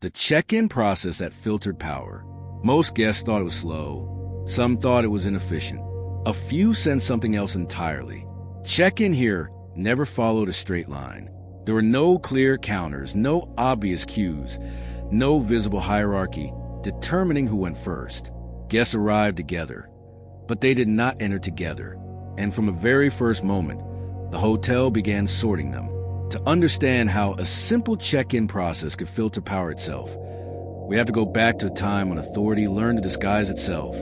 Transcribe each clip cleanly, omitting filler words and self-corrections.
the check-in process that filtered power. Most guests thought it was slow. Some thought it was inefficient. A few sensed something else entirely. Check-in here never followed a straight line. There were no clear counters, no obvious cues, no visible hierarchy determining who went first. Guests arrived together, but they did not enter together. And from the very first moment, the hotel began sorting them. To understand how a simple check-in process could filter power itself, we have to go back to a time when authority learned to disguise itself.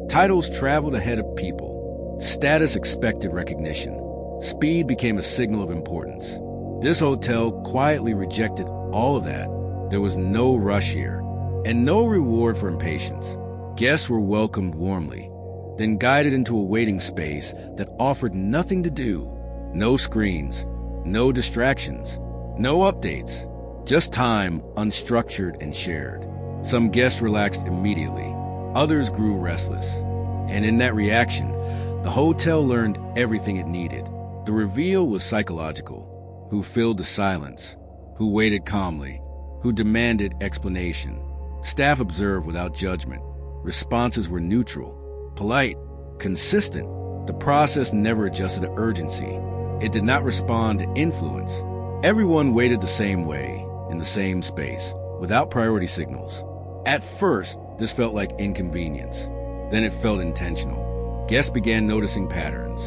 Titles traveled ahead of people. Status expected recognition. Speed became a signal of importance. This hotel quietly rejected all of that. There was no rush here, and no reward for impatience. Guests were welcomed warmly, then guided into a waiting space that offered nothing to do. No screens, no distractions, no updates, just time, unstructured and shared. Some guests relaxed immediately, others grew restless. And in that reaction, the hotel learned everything it needed. The reveal was psychological. Who filled the silence, who waited calmly, who demanded explanation. Staff observed without judgment. Responses were neutral, polite, consistent. The process never adjusted to urgency. It did not respond to influence. Everyone waited the same way, in the same space, without priority signals. At first, this felt like inconvenience. Then it felt intentional. Guests began noticing patterns.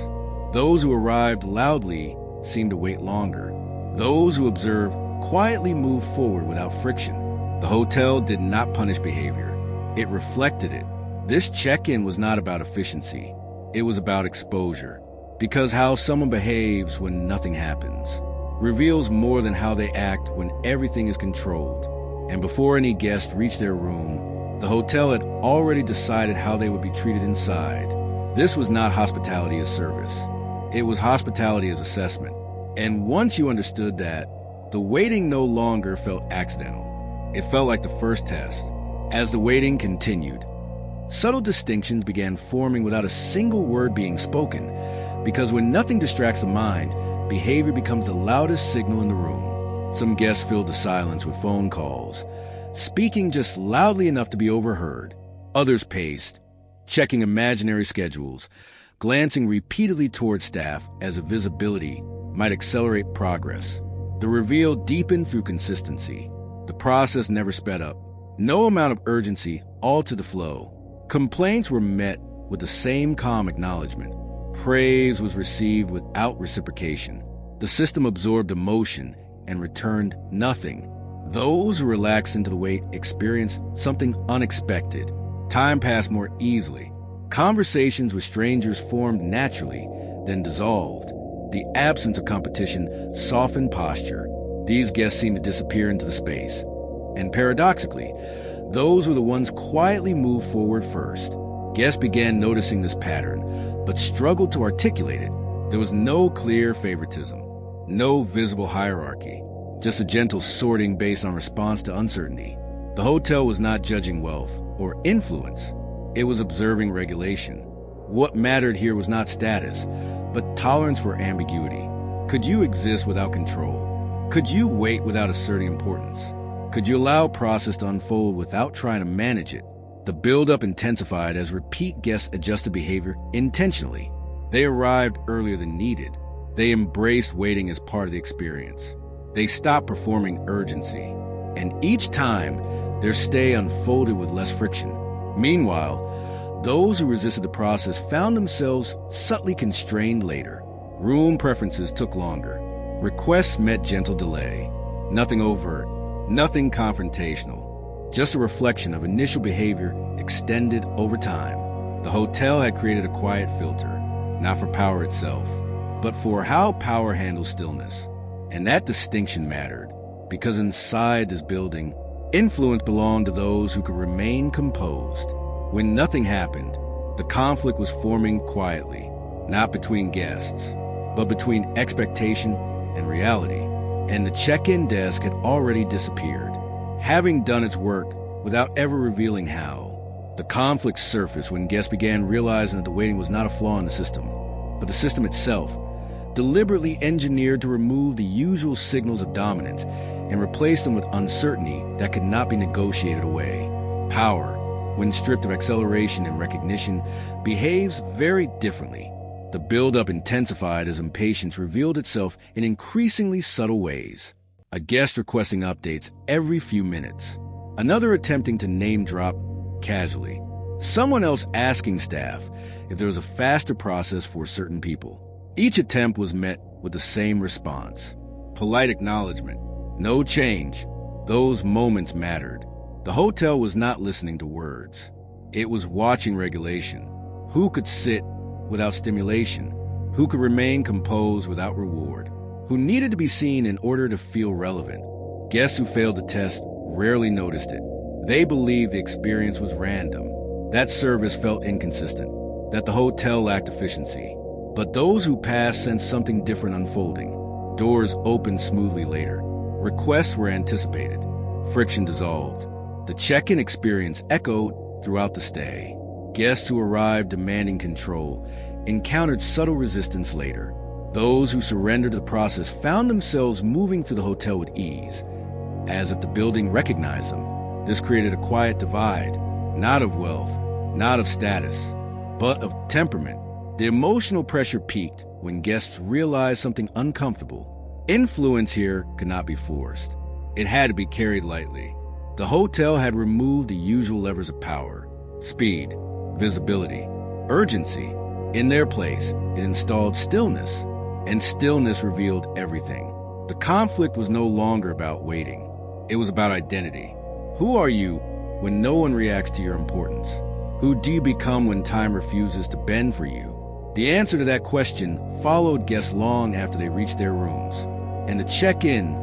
Those who arrived loudly seemed to wait longer. Those who observed quietly moved forward without friction. The hotel did not punish behavior. It reflected it. This check-in was not about efficiency. It was about exposure. Because how someone behaves when nothing happens reveals more than how they act when everything is controlled. And before any guest reached their room, the hotel had already decided how they would be treated inside. This was not hospitality as service. It was hospitality as assessment. And once you understood that, the waiting no longer felt accidental. It felt like the first test. As the waiting continued, subtle distinctions began forming without a single word being spoken, because when nothing distracts the mind, behavior becomes the loudest signal in the room. Some guests filled the silence with phone calls, speaking just loudly enough to be overheard. Others paced, checking imaginary schedules, glancing repeatedly toward staff as if visibility might accelerate progress. The reveal deepened through consistency. The process never sped up. No amount of urgency altered the flow. Complaints were met with the same calm acknowledgement. Praise was received without reciprocation. The system absorbed emotion and returned nothing. Those who relaxed into the wait experienced something unexpected. Time passed more easily. Conversations with strangers formed naturally, then dissolved. The absence of competition softened posture. These guests seemed to disappear into the space. And paradoxically, those were the ones quietly moved forward first. Guests began noticing this pattern, but struggled to articulate it. There was no clear favoritism, no visible hierarchy, just a gentle sorting based on response to uncertainty. The hotel was not judging wealth or influence. It was observing regulation. What mattered here was not status, but tolerance for ambiguity. Could you exist without control? Could you wait without asserting importance? Could you allow process to unfold without trying to manage it? The build-up intensified as repeat guests adjusted behavior intentionally. They arrived earlier than needed. They embraced waiting as part of the experience. They stopped performing urgency. And each time, their stay unfolded with less friction. Meanwhile, those who resisted the process found themselves subtly constrained later. Room preferences took longer. Requests met gentle delay. Nothing overt, nothing confrontational. Just a reflection of initial behavior extended over time. The hotel had created a quiet filter, not for power itself, but for how power handles stillness. And that distinction mattered, because inside this building, influence belonged to those who could remain composed. When nothing happened, the conflict was forming quietly, not between guests, but between expectation and reality. And the check-in desk had already disappeared, having done its work without ever revealing how. The conflict surfaced when guests began realizing that the waiting was not a flaw in the system, but the system itself, deliberately engineered to remove the usual signals of dominance and replace them with uncertainty that could not be negotiated away. Power, when stripped of acceleration and recognition, behaves very differently. The buildup intensified as impatience revealed itself in increasingly subtle ways. A guest requesting updates every few minutes. Another attempting to name drop casually. Someone else asking staff if there was a faster process for certain people. Each attempt was met with the same response. Polite acknowledgement. No change. Those moments mattered. The hotel was not listening to words. It was watching regulation. Who could sit without stimulation? Who could remain composed without reward? Who needed to be seen in order to feel relevant? Guests who failed the test rarely noticed it. They believed the experience was random, that service felt inconsistent, that the hotel lacked efficiency. But those who passed sensed something different unfolding. Doors opened smoothly later. Requests were anticipated. Friction dissolved. The check-in experience echoed throughout the stay. Guests who arrived demanding control encountered subtle resistance later. Those who surrendered to the process found themselves moving through the hotel with ease, as if the building recognized them. This created a quiet divide, not of wealth, not of status, but of temperament. The emotional pressure peaked when guests realized something uncomfortable. Influence here could not be forced. It had to be carried lightly. The hotel had removed the usual levers of power: speed, visibility, urgency. In their place, it installed stillness, and stillness revealed everything. The conflict was no longer about waiting. It was about identity. Who are you when no one reacts to your importance? Who do you become when time refuses to bend for you? The answer to that question followed guests long after they reached their rooms, and the check-in,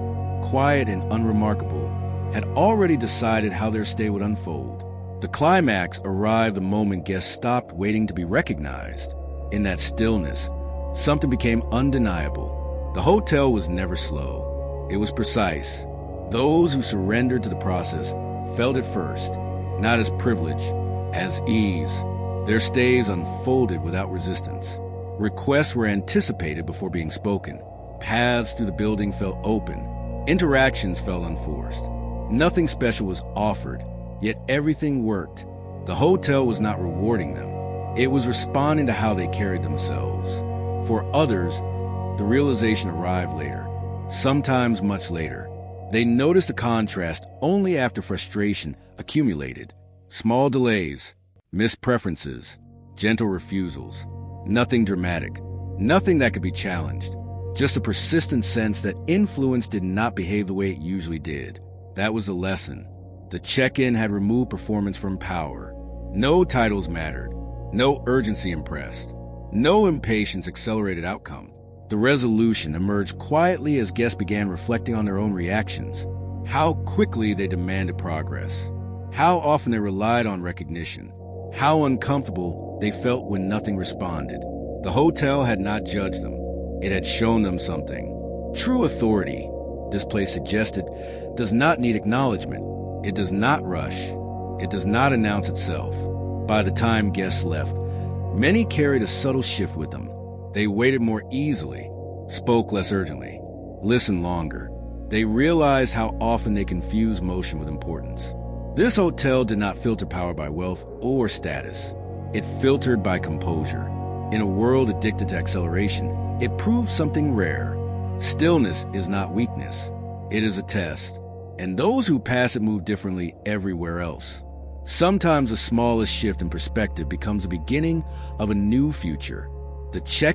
quiet and unremarkable, had already decided how their stay would unfold. The climax arrived the moment guests stopped waiting to be recognized. In that stillness, something became undeniable. The hotel was never slow. It was precise. Those who surrendered to the process felt it first, not as privilege, as ease. Their stays unfolded without resistance. Requests were anticipated before being spoken. Paths through the building felt open. Interactions felt unforced. Nothing special was offered, yet everything worked. The hotel was not rewarding them. It was responding to how they carried themselves. For others, the realization arrived later, sometimes much later. They noticed the contrast only after frustration accumulated. Small delays, missed preferences, gentle refusals. Nothing dramatic, nothing that could be challenged. Just a persistent sense that influence did not behave the way it usually did. That was the lesson. The check-in had removed performance from power. No titles mattered. No urgency impressed. No impatience accelerated outcome. The resolution emerged quietly as guests began reflecting on their own reactions. How quickly they demanded progress. How often they relied on recognition. How uncomfortable they felt when nothing responded. The hotel had not judged them. It had shown them something. True authority, this place suggested, does not need acknowledgement. It does not rush. It does not announce itself. By the time guests left, many carried a subtle shift with them. They waited more easily, spoke less urgently, listened longer. They realized how often they confuse motion with importance. This hotel did not filter power by wealth or status. It filtered by composure. In a world addicted to acceleration, it proved something rare. Stillness is not weakness. It is a test. And those who pass it move differently everywhere else. Sometimes the smallest shift in perspective becomes the beginning of a new future. The check